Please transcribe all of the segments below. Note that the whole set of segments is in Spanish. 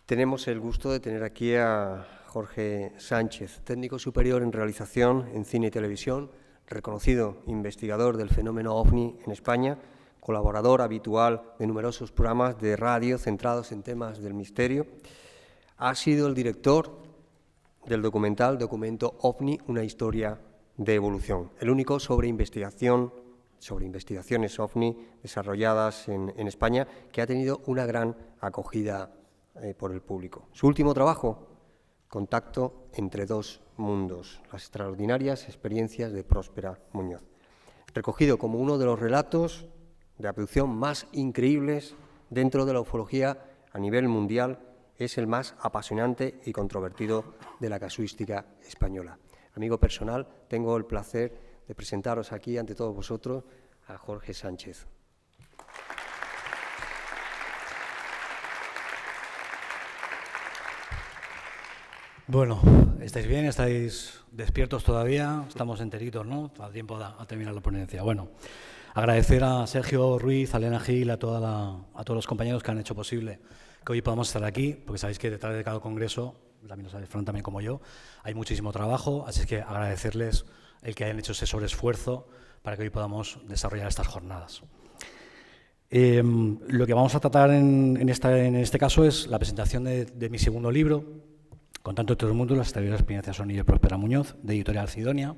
Tenemos el gusto de tener aquí a Jorge Sánchez, técnico superior en realización en cine y televisión, reconocido investigador del fenómeno OVNI en España, colaborador habitual de numerosos programas de radio centrados en temas del misterio. Ha sido el director del documento OVNI, una historia de evolución, el único sobre investigaciones OVNI desarrolladas en España, que ha tenido una gran acogida por el público. Su último trabajo, Contacto entre dos mundos, las extraordinarias experiencias de Próspera Muñoz, recogido como uno de los relatos de abducción más increíbles dentro de la ufología a nivel mundial. Es el más apasionante y controvertido de la casuística española. Amigo personal, tengo el placer de presentaros aquí ante todos vosotros a Jorge Sánchez. Bueno, ¿estáis bien? ¿Estáis despiertos todavía? Estamos enteritos, ¿no? A tiempo a terminar la ponencia. Bueno, agradecer a Sergio Ruiz, a Elena Gil, a todos los compañeros que han hecho posible que hoy podamos estar aquí, porque sabéis que detrás de cada congreso, también lo sabéis, Fran, también como yo, hay muchísimo trabajo, así es que agradecerles el que hayan hecho ese sobreesfuerzo para que hoy podamos desarrollar estas jornadas. Lo que vamos a tratar en este caso es la presentación de mi segundo libro, Contacto entre todo el mundo, las extraordinarias experiencias OVNI de Próspera Muñoz, de Editorial Sidonia.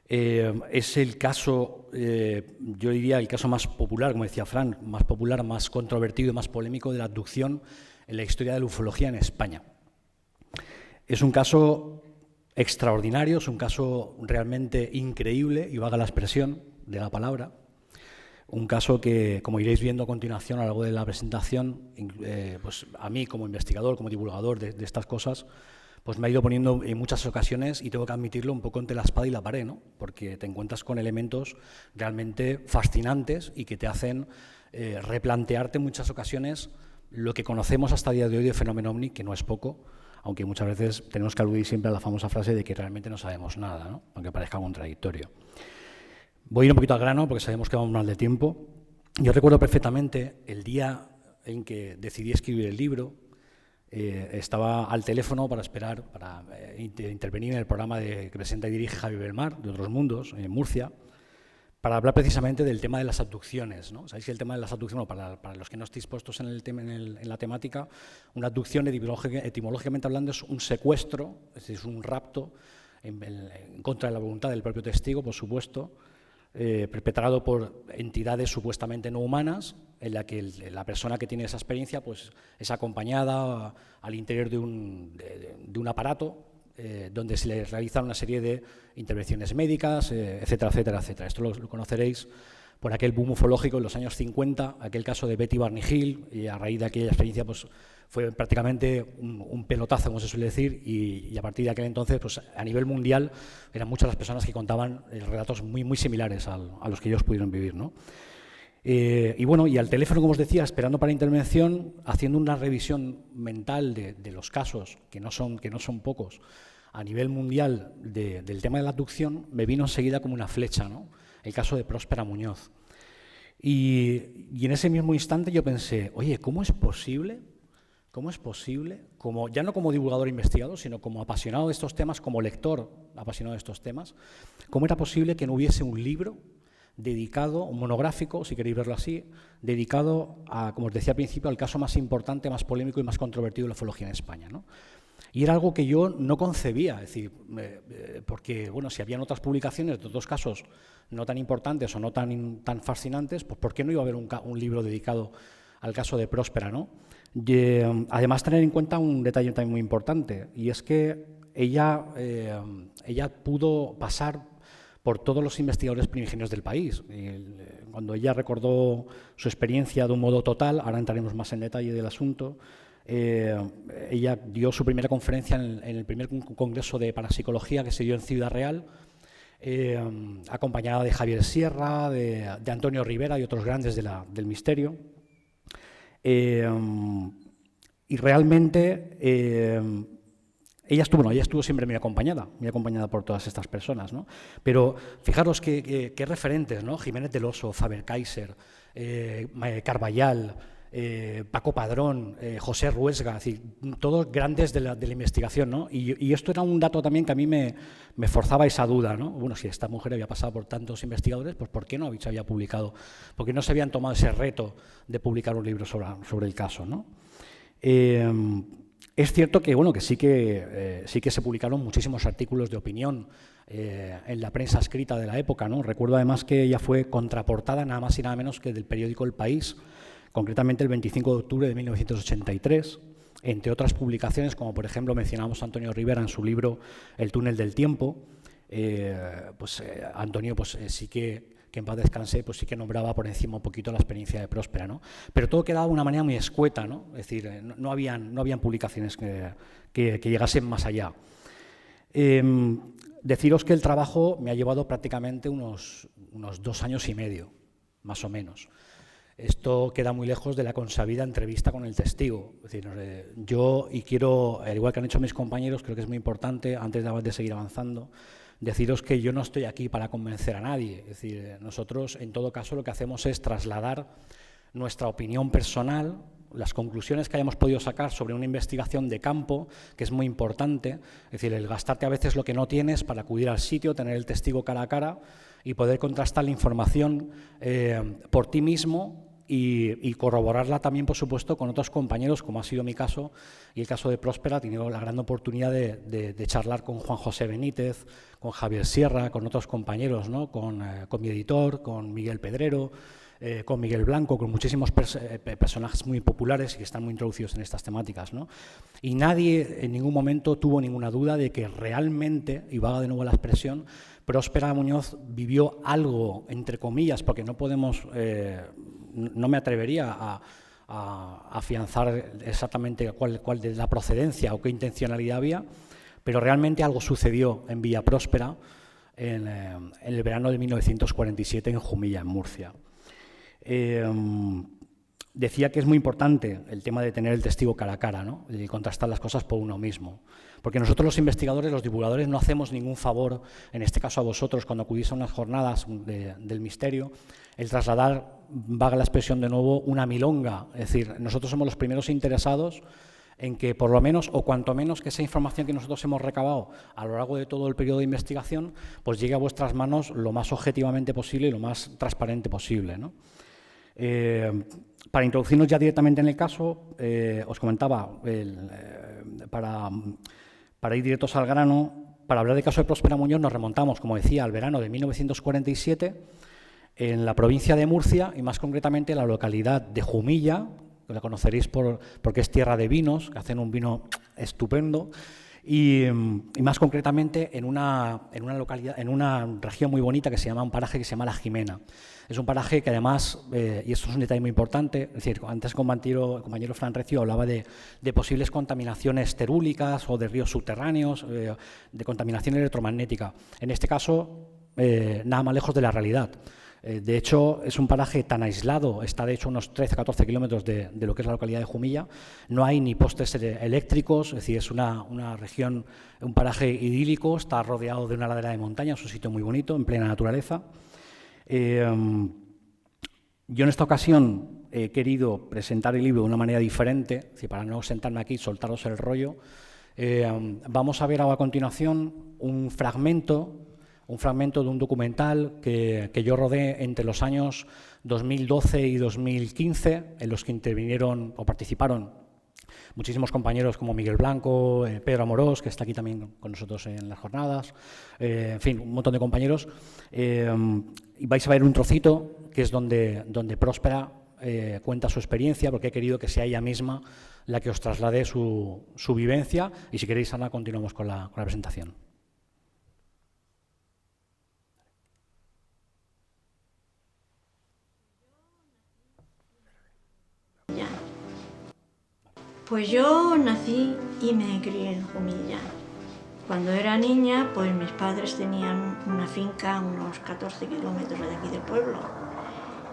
Es el caso, yo diría, el caso más popular, como decía Fran, más popular, más controvertido y más polémico de la abducción en la historia de la ufología en España. Es un caso extraordinario, es un caso realmente increíble, y valga la expresión de la palabra. Un caso que, como iréis viendo a continuación a lo largo de la presentación, pues a mí como investigador, como divulgador de estas cosas, pues me ha ido poniendo en muchas ocasiones, y tengo que admitirlo, un poco entre la espada y la pared, ¿no? Porque te encuentras con elementos realmente fascinantes y que te hacen replantearte en muchas ocasiones lo que conocemos hasta el día de hoy de fenómeno OVNI, que no es poco, aunque muchas veces tenemos que aludir siempre a la famosa frase de que realmente no sabemos nada, ¿no? Aunque parezca contradictorio. Voy a ir un poquito al grano porque sabemos que vamos mal de tiempo. Yo recuerdo perfectamente el día en que decidí escribir el libro. Estaba al teléfono para esperar, para intervenir en el programa que presenta y dirige Javi Belmar, de Otros Mundos, en Murcia, para hablar precisamente del tema de las abducciones, ¿no? Sabéis que el tema de las abducciones, para los que no estéis puestos en la temática, una abducción etimológicamente hablando es un secuestro, es decir, es un rapto en contra de la voluntad del propio testigo, por supuesto, perpetrado por entidades supuestamente no humanas, en la que la persona que tiene esa experiencia pues, es acompañada al interior de un aparato donde se le realizan una serie de intervenciones médicas, etcétera, etcétera, etcétera. Esto lo conoceréis por aquel boom ufológico en los años 50, aquel caso de Betty Barney Hill, y a raíz de aquella experiencia pues, fue prácticamente un pelotazo, como se suele decir, y a partir de aquel entonces, pues, a nivel mundial, eran muchas las personas que contaban relatos muy, muy similares a los que ellos pudieron vivir, ¿no? Y bueno, y al teléfono, como os decía, esperando para la intervención, haciendo una revisión mental de los casos, que no son pocos, a nivel mundial del tema de la abducción, me vino enseguida como una flecha, ¿no? El caso de Próspera Muñoz. Y en ese mismo instante yo pensé, oye, ¿cómo es posible, ya no como divulgador investigador, sino como apasionado de estos temas, como lector apasionado de estos temas, cómo era posible que no hubiese un libro dedicado, un monográfico, si queréis verlo así, dedicado a, como os decía al principio, al caso más importante, más polémico y más controvertido de la ufología en España, ¿no? Y era algo que yo no concebía, es decir, porque, bueno, si habían otras publicaciones de otros casos no tan importantes o no tan fascinantes, pues ¿por qué no iba a haber un libro dedicado al caso de Próspera, ¿no? Y, además, tener en cuenta un detalle también muy importante, y es que ella pudo pasar por todos los investigadores primigenios del país. Cuando ella recordó su experiencia de un modo total, ahora entraremos más en detalle del asunto, ella dio su primera conferencia en el primer congreso de parapsicología que se dio en Ciudad Real, acompañada de Javier Sierra, de Antonio Rivera y otros grandes del misterio. Y realmente ella estuvo siempre muy acompañada por todas estas personas, ¿no? Pero fijaros qué referentes, ¿no? Jiménez del Oso, Faber-Kaiser, Carballal, Paco Padrón, José Ruesga, es decir, todos grandes de la investigación, ¿no? Y esto era un dato también que a mí me forzaba esa duda, ¿no? Bueno, si esta mujer había pasado por tantos investigadores, pues ¿por qué no se había publicado? ¿Por qué no se habían tomado ese reto de publicar un libro sobre el caso, ¿no? Es cierto que, bueno, que sí que se publicaron muchísimos artículos de opinión en la prensa escrita de la época, ¿no? Recuerdo además que ella fue contraportada nada más y nada menos que del periódico El País, concretamente el 25 de octubre de 1983, entre otras publicaciones, como por ejemplo mencionamos a Antonio Rivera en su libro El túnel del tiempo. Antonio sí que en paz descanse, pues sí que nombraba por encima un poquito la experiencia de Próspera, ¿no? Pero todo quedaba de una manera muy escueta, ¿no? Es decir, no habían publicaciones que llegasen más allá. Deciros que el trabajo me ha llevado prácticamente unos 2 años y medio, más o menos. Esto queda muy lejos de la consabida entrevista con el testigo. Es decir, yo, y quiero, al igual que han hecho mis compañeros, creo que es muy importante, antes de seguir avanzando, deciros que yo no estoy aquí para convencer a nadie. Es decir, nosotros, en todo caso, lo que hacemos es trasladar nuestra opinión personal, las conclusiones que hayamos podido sacar sobre una investigación de campo, que es muy importante. Es decir, el gastarte a veces lo que no tienes para acudir al sitio, tener el testigo cara a cara y poder contrastar la información por ti mismo y corroborarla también, por supuesto, con otros compañeros, como ha sido mi caso y el caso de Próspera. He tenido la gran oportunidad de charlar con Juan José Benítez, con Javier Sierra, con otros compañeros, ¿no? Con mi editor, con Miguel Pedrero, con Miguel Blanco, con muchísimos personajes muy populares y que están muy introducidos en estas temáticas, ¿no? Y nadie en ningún momento tuvo ninguna duda de que realmente, y valga de nuevo la expresión, Próspera Muñoz vivió algo, entre comillas, porque no podemos, no me atrevería a afianzar exactamente cuál de la procedencia o qué intencionalidad había, pero realmente algo sucedió en Villa Próspera en el verano de 1947 en Jumilla, en Murcia. Decía que es muy importante el tema de tener el testigo cara a cara, ¿no? Y contrastar las cosas por uno mismo. Porque nosotros los investigadores, los divulgadores, no hacemos ningún favor, en este caso a vosotros, cuando acudís a unas jornadas del misterio, el trasladar, vaga la expresión de nuevo, una milonga. Es decir, nosotros somos los primeros interesados en que por lo menos, o cuanto menos, que esa información que nosotros hemos recabado a lo largo de todo el periodo de investigación, pues llegue a vuestras manos lo más objetivamente posible y lo más transparente posible, ¿no? Para introducirnos ya directamente en el caso, os comentaba, para ir directos al grano, para hablar del caso de Próspera Muñoz nos remontamos, como decía, al verano de 1947 en la provincia de Murcia y más concretamente en la localidad de Jumilla, que la conoceréis porque es tierra de vinos, que hacen un vino estupendo, y más concretamente en una localidad, en una región muy bonita que se llama, un paraje que se llama La Jimena. Es un paraje que además, y esto es un detalle muy importante, es decir, antes el compañero Fran Recio hablaba de posibles contaminaciones terúlicas o de ríos subterráneos, de contaminación electromagnética. En este caso, nada más lejos de la realidad. De hecho, es un paraje tan aislado, está de hecho unos 13-14 kilómetros de lo que es la localidad de Jumilla, no hay ni postes eléctricos, es decir, es una región, un paraje idílico, está rodeado de una ladera de montaña, es un sitio muy bonito, en plena naturaleza. Yo en esta ocasión he querido presentar el libro de una manera diferente, es decir, para no sentarme aquí y soltaros el rollo. Vamos a ver a continuación un fragmento de un documental que yo rodé entre los años 2012 y 2015, en los que intervinieron o participaron muchísimos compañeros como Miguel Blanco, Pedro Amorós, que está aquí también con nosotros en las jornadas, en fin, un montón de compañeros. Y vais a ver un trocito que es donde Próspera cuenta su experiencia, porque he querido que sea ella misma la que os traslade su vivencia. Y si queréis, Ana, continuamos con la presentación. Pues yo nací y me crié en Jumilla. Cuando era niña, pues mis padres tenían una finca a unos 14 kilómetros de aquí del pueblo.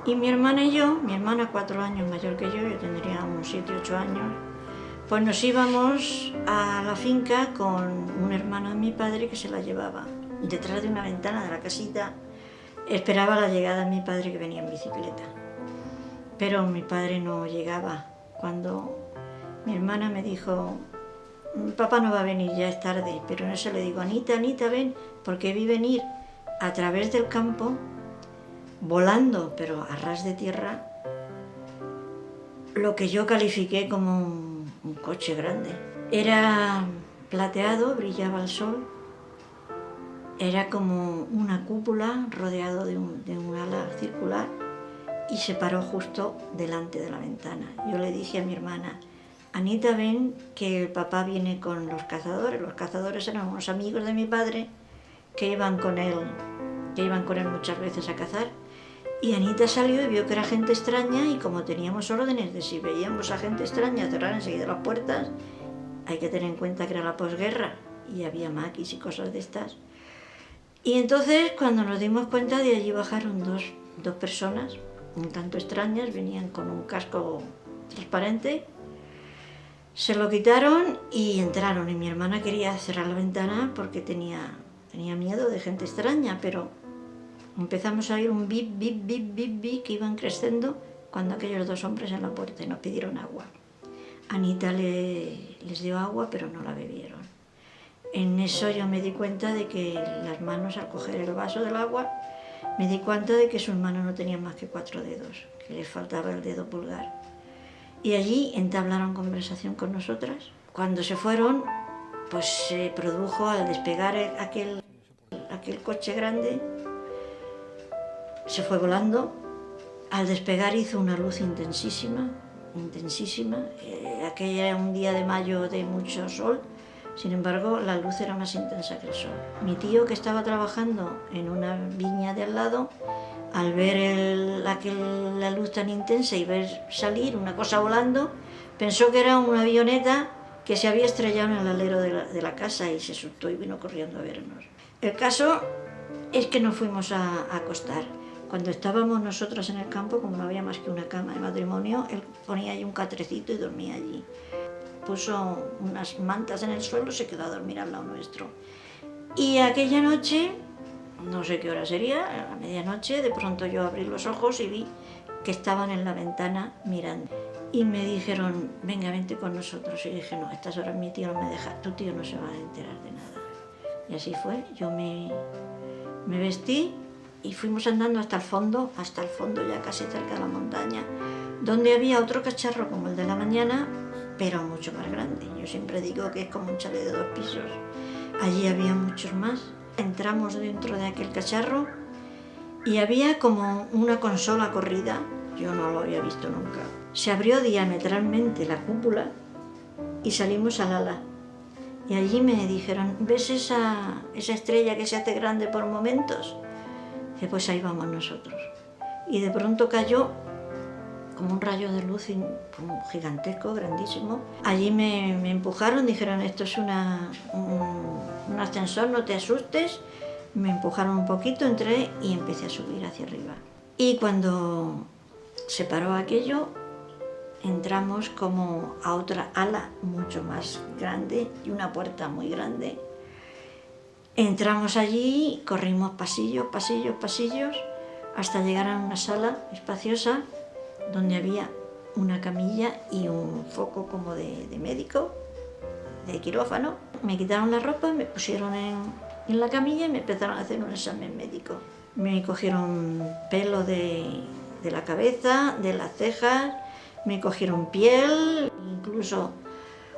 Y mi hermana y yo, mi hermana 4 años mayor que yo tendría unos 7 u 8 años, pues nos íbamos a la finca con un hermano de mi padre que se la llevaba. Detrás de una ventana de la casita esperaba la llegada de mi padre que venía en bicicleta. pero mi padre no llegaba. Cuando mi hermana me dijo, papá no va a venir, ya es tarde, pero en eso le digo, Anita, ven, porque vi venir a través del campo, volando, pero a ras de tierra, lo que yo califiqué como un coche grande. Era plateado, brillaba el sol, era como una cúpula rodeado de un ala circular y se paró justo delante de la ventana. Yo le dije a mi hermana, Anita, ven que el papá viene con los cazadores. Los cazadores eran unos amigos de mi padre que iban con él muchas veces a cazar. Y Anita salió y vio que era gente extraña, y como teníamos órdenes de si veíamos a gente extraña cerrar enseguida las puertas, hay que tener en cuenta que era la posguerra y había maquis y cosas de estas. Y entonces cuando nos dimos cuenta, de allí bajaron dos personas un tanto extrañas, venían con un casco transparente, se lo quitaron y entraron, y mi hermana quería cerrar la ventana porque tenía miedo de gente extraña, pero empezamos a oír un bip, bip, bip, bip, bip que iban creciendo cuando aquellos dos hombres en la puerta y nos pidieron agua. Anita les dio agua, pero no la bebieron. En eso yo me di cuenta de que las manos, al coger el vaso del agua, me di cuenta de que sus manos no tenían más que 4 dedos, que les faltaba el dedo pulgar. Y allí entablaron conversación con nosotras. Cuando se fueron, pues se produjo, al despegar aquel coche grande, se fue volando. Al despegar hizo una luz intensísima, intensísima. Aquel era un día de mayo de mucho sol, sin embargo la luz era más intensa que el sol. Mi tío, que estaba trabajando en una viña de al lado, al ver la luz tan intensa y ver salir una cosa volando, pensó que era una avioneta que se había estrellado en el alero de la casa, y se asustó y vino corriendo a vernos. El caso es que nos fuimos a acostar. Cuando estábamos nosotras en el campo, como no había más que una cama de matrimonio, él ponía allí un catrecito y dormía allí. Puso unas mantas en el suelo, se quedó a dormir al lado nuestro. Y aquella noche, no sé qué hora sería, a la medianoche, de pronto yo abrí los ojos y vi que estaban en la ventana mirando. Y me dijeron, venga, vente con nosotros. Y dije, no, a estas horas mi tío no me deja, tu tío no se va a enterar de nada. Y así fue, yo me vestí y fuimos andando hasta el fondo, ya casi cerca de la montaña, donde había otro cacharro como el de la mañana, pero mucho más grande. Yo siempre digo que es como un chalet de 2 pisos. Allí había muchos más. Entramos dentro de aquel cacharro y había como una consola corrida. Yo no lo había visto nunca. Se abrió diametralmente la cúpula y salimos al ala. Y allí me dijeron, ¿ves esa estrella que se hace grande por momentos? Y pues ahí vamos nosotros. Y de pronto cayó como un rayo de luz gigantesco, grandísimo. Allí me empujaron, dijeron, esto es un ascensor, no te asustes. Me empujaron un poquito, entré y empecé a subir hacia arriba. Y cuando se paró aquello, entramos como a otra ala mucho más grande y una puerta muy grande. Entramos allí, corrimos pasillos, pasillos, pasillos, hasta llegar a una sala espaciosa donde había una camilla y un foco como de médico, de quirófano. Me quitaron la ropa, me pusieron en la camilla y me empezaron a hacer un examen médico. Me cogieron pelo de la cabeza, de las cejas, me cogieron piel, incluso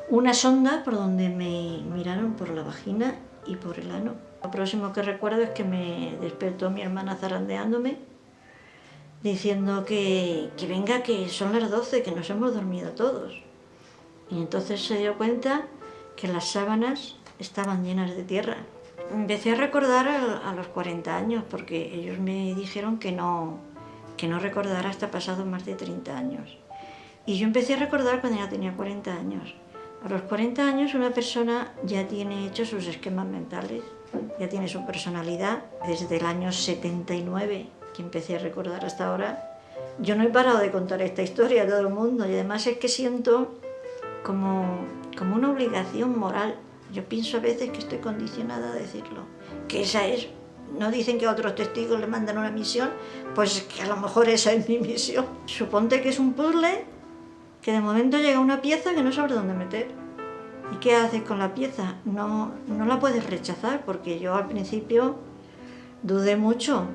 una sonda por donde me miraron por la vagina y por el ano. Lo próximo que recuerdo es que me despertó mi hermana zarandeándome, diciendo que venga, que son las 12, que nos hemos dormido todos. Y entonces se dio cuenta que las sábanas estaban llenas de tierra. Empecé a recordar a los 40 años, porque ellos me dijeron que no recordara hasta pasados más de 30 años. Y yo empecé a recordar cuando ya tenía 40 años. A los 40 años una persona ya tiene hechos sus esquemas mentales, ya tiene su personalidad. Desde el año 79, que empecé a recordar hasta ahora, yo no he parado de contar esta historia a todo el mundo, y además es que siento como una obligación moral. Yo pienso a veces que estoy condicionada a decirlo, que esa es no dicen que a otros testigos le mandan una misión, pues que a lo mejor esa es mi misión. Suponte que es un puzzle que de momento llega una pieza que no sabes dónde meter. ¿Y qué haces con la pieza? No la puedes rechazar, porque yo al principio dudé mucho,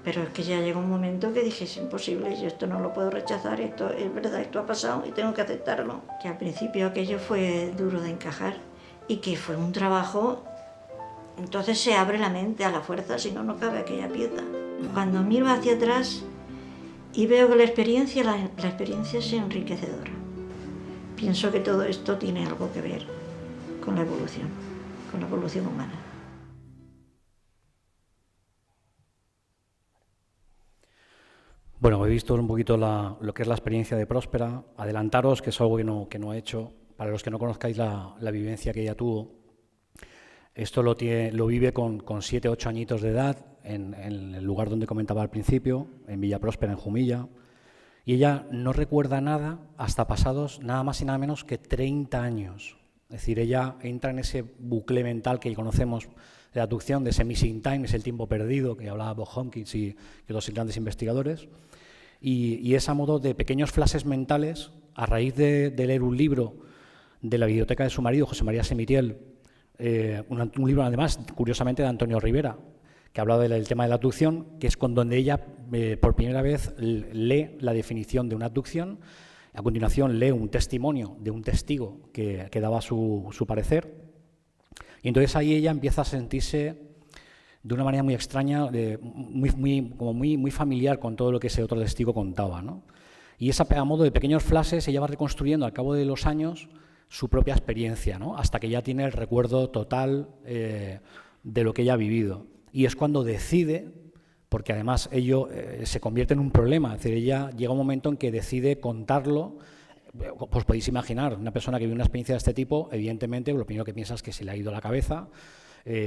pero es que ya llegó un momento que dije, es imposible, yo esto no lo puedo rechazar, esto es verdad, esto ha pasado y tengo que aceptarlo. Que al principio aquello fue duro de encajar y que fue un trabajo. Entonces se abre la mente a la fuerza, si no, no cabe aquella pieza. Cuando miro hacia atrás y veo que la experiencia es enriquecedora. Pienso que todo esto tiene algo que ver con la evolución humana. Bueno, he visto un poquito lo que es la experiencia de Próspera. Adelantaros, que es algo que no he hecho. Para los que no conozcáis la vivencia que ella tuvo, esto lo vive con 7, 8 añitos de edad en el lugar donde comentaba al principio, en Villa Próspera, en Jumilla. Y ella no recuerda nada hasta pasados nada más y nada menos que 30 años. Es decir, ella entra en ese bucle mental que conocemos de la abducción, de ese missing time, es el tiempo perdido, que hablaba Bob Hopkins y los grandes investigadores. Y es a modo de pequeños flashes mentales, a raíz de leer un libro de la biblioteca de su marido, José María Semitiel, un libro además, curiosamente, de Antonio Rivera, que hablaba del tema de la abducción, que es con donde ella por primera vez lee la definición de una abducción. A continuación lee un testimonio de un testigo que daba su parecer, y entonces ahí ella empieza a sentirse de una manera muy extraña, muy familiar con todo lo que ese otro testigo contaba, ¿no? Y a modo de pequeños flashes ella va reconstruyendo al cabo de los años su propia experiencia, ¿no? Hasta que ya tiene el recuerdo total de lo que ella ha vivido. Y es cuando decide, porque además ello se convierte en un problema, es decir, ella llega un momento en que decide contarlo. Pues podéis imaginar, una persona que vive una experiencia de este tipo, evidentemente lo primero que piensa es que se le ha ido la cabeza.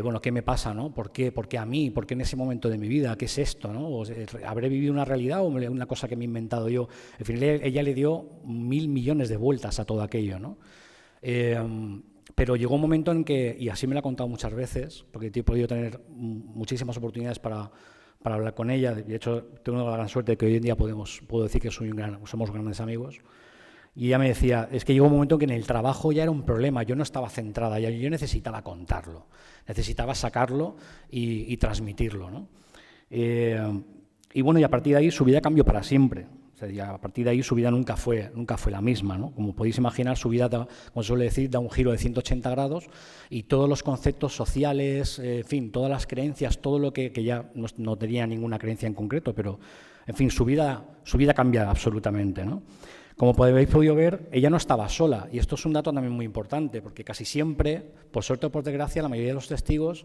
Bueno, ¿qué me pasa, no? ¿Por qué a mí? ¿Por qué en ese momento de mi vida? ¿Qué es esto, no? ¿Habré vivido una realidad o una cosa que me he inventado yo? En fin, ella le dio 1000 millones de vueltas a todo aquello, ¿no? Pero llegó un momento en que, y así me lo ha contado muchas veces, porque he podido tener muchísimas oportunidades para hablar con ella. De hecho, tengo la gran suerte de que hoy en día puedo decir que somos grandes amigos. Y ella me decía, es que llegó un momento en que en el trabajo ya era un problema, yo no estaba centrada, yo necesitaba contarlo, necesitaba sacarlo y transmitirlo, ¿no? Y bueno, y a partir de ahí su vida cambió para siempre. O sea, a partir de ahí su vida nunca fue la misma, ¿no? Como podéis imaginar, su vida, como se suele decir, da un giro de 180 grados y todos los conceptos sociales, en fin, todas las creencias, todo lo que ya no tenía ninguna creencia en concreto, pero, en fin, su vida cambia absolutamente, ¿no? Como habéis podido ver, ella no estaba sola, y esto es un dato también muy importante, porque casi siempre, por suerte o por desgracia, la mayoría de los testigos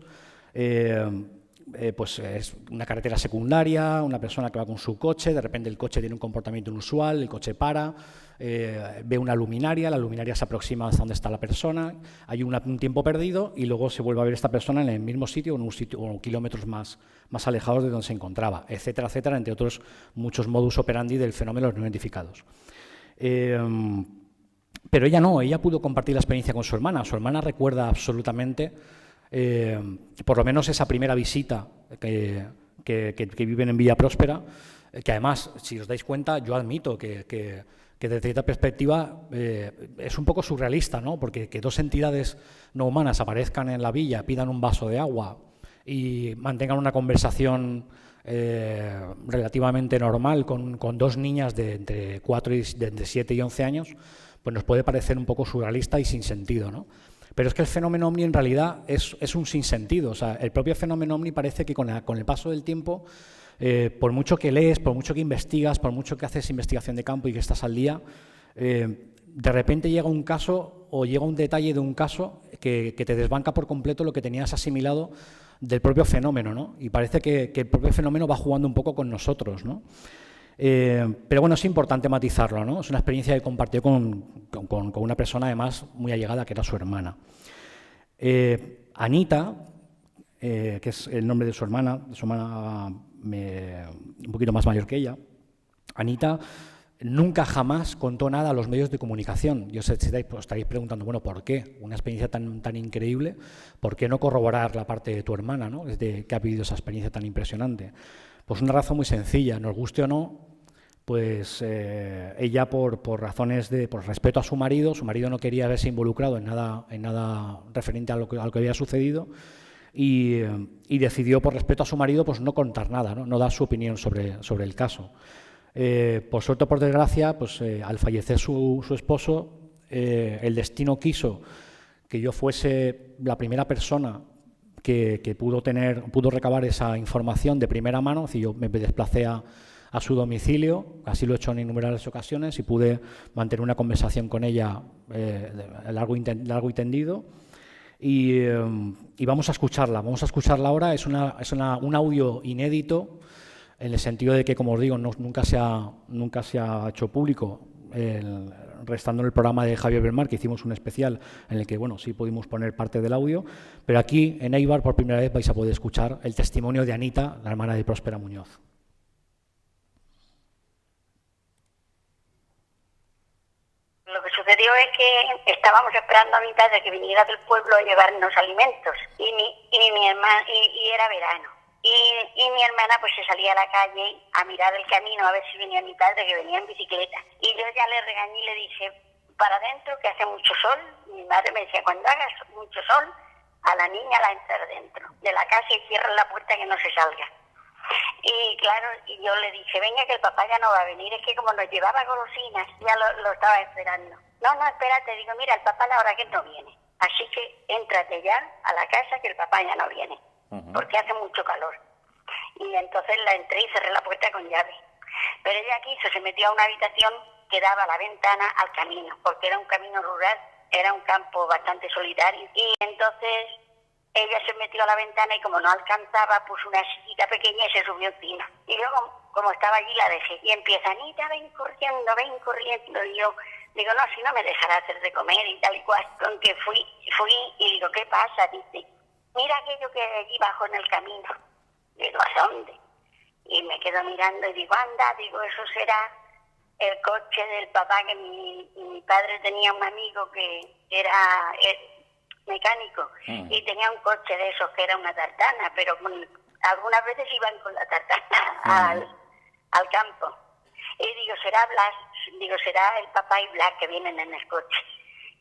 pues es una carretera secundaria, una persona que va con su coche, de repente el coche tiene un comportamiento inusual, el coche para, ve una luminaria, la luminaria se aproxima hasta donde está la persona, hay un tiempo perdido y luego se vuelve a ver esta persona en el mismo sitio o kilómetros más alejados de donde se encontraba, etcétera, etcétera, entre otros muchos modus operandi del fenómeno no identificados. Pero ella no, ella pudo compartir la experiencia con su hermana. Su hermana recuerda absolutamente, por lo menos esa primera visita que viven en Villa Próspera, que además, si os dais cuenta, yo admito que desde esta perspectiva es un poco surrealista, ¿no? Porque que dos entidades no humanas aparezcan en la villa, pidan un vaso de agua y mantengan una conversación relativamente normal con dos niñas de entre 7 y 11 años, pues nos puede parecer un poco surrealista y sin sentido, ¿no? Pero es que el fenómeno OVNI en realidad es un sinsentido. O sea, el propio fenómeno OVNI parece que con el paso del tiempo, por mucho que lees, por mucho que investigas, por mucho que haces investigación de campo y que estás al día, de repente llega un caso o llega un detalle de un caso que te desbanca por completo lo que tenías asimilado del propio fenómeno, ¿no? Y parece que el propio fenómeno va jugando un poco con nosotros, ¿no? Pero bueno, es importante matizarlo, ¿no? Es una experiencia que compartió con una persona además muy allegada, que era su hermana. Anita, que es el nombre de su hermana un poquito más mayor que ella, Anita nunca jamás contó nada a los medios de comunicación. Yo sé, estaréis preguntando, bueno, ¿por qué? Una experiencia tan increíble, ¿por qué no corroborar la parte de tu hermana, ¿no? Que ha vivido esa experiencia tan impresionante? Pues una razón muy sencilla, nos guste o no, pues ella por razones por respeto a su marido no quería verse involucrado en nada referente a lo que había sucedido y decidió por respeto a su marido pues no contar nada, no dar su opinión sobre el caso. Por suerte o por desgracia, pues al fallecer su esposo, el destino quiso que yo fuese la primera persona que pudo recabar esa información de primera mano. Es decir, yo me desplacé a su domicilio, así lo he hecho en innumerables ocasiones, y pude mantener una conversación con ella largo y tendido. Y vamos a escucharla ahora. Es un audio inédito, en el sentido de que, como os digo, nunca se ha hecho público, restando en el programa de Javier Belmar, que hicimos un especial en el que, bueno, sí pudimos poner parte del audio, pero aquí en Eibar por primera vez vais a poder escuchar el testimonio de Anita, la hermana de Próspera Muñoz. Lo que sucedió es que estábamos esperando a mi padre que viniera del pueblo a llevarnos alimentos y mi hermana, y era verano. Y mi hermana pues se salía a la calle a mirar el camino a ver si venía mi padre, que venía en bicicleta. Y yo ya le regañé y le dije, para adentro, que hace mucho sol. Mi madre me decía, cuando hagas mucho sol, a la niña la entras dentro de la casa y cierras la puerta que no se salga. Y claro, y yo le dije, venga, que el papá ya no va a venir, es que como nos llevaba golosinas, ya lo estaba esperando. No, espérate, digo, mira, el papá a la hora que no viene. Así que éntrate ya a la casa, que el papá ya no viene. Porque hace mucho calor. Y entonces la entré y cerré la puerta con llave. Pero ella quiso, se metió a una habitación que daba la ventana al camino, porque era un camino rural, era un campo bastante solitario. Y entonces ella se metió a la ventana y como no alcanzaba, puso una sillita pequeña y se subió encima. Y luego, como estaba allí, la dejé. Y empieza, Anita, ven corriendo. Y yo digo, no, si no me dejará hacer de comer y tal y cual. Con que fui y digo, ¿qué pasa? Dice, mira aquello que hay allí bajo en el camino. Digo, ¿a dónde? Y me quedo mirando y digo, anda, digo, eso será el coche del papá, que mi padre tenía un amigo que era mecánico y tenía un coche de esos que era una tartana, pero algunas veces iban con la tartana al campo. Y digo, será Blas, digo, será el papá y Blas que vienen en el coche.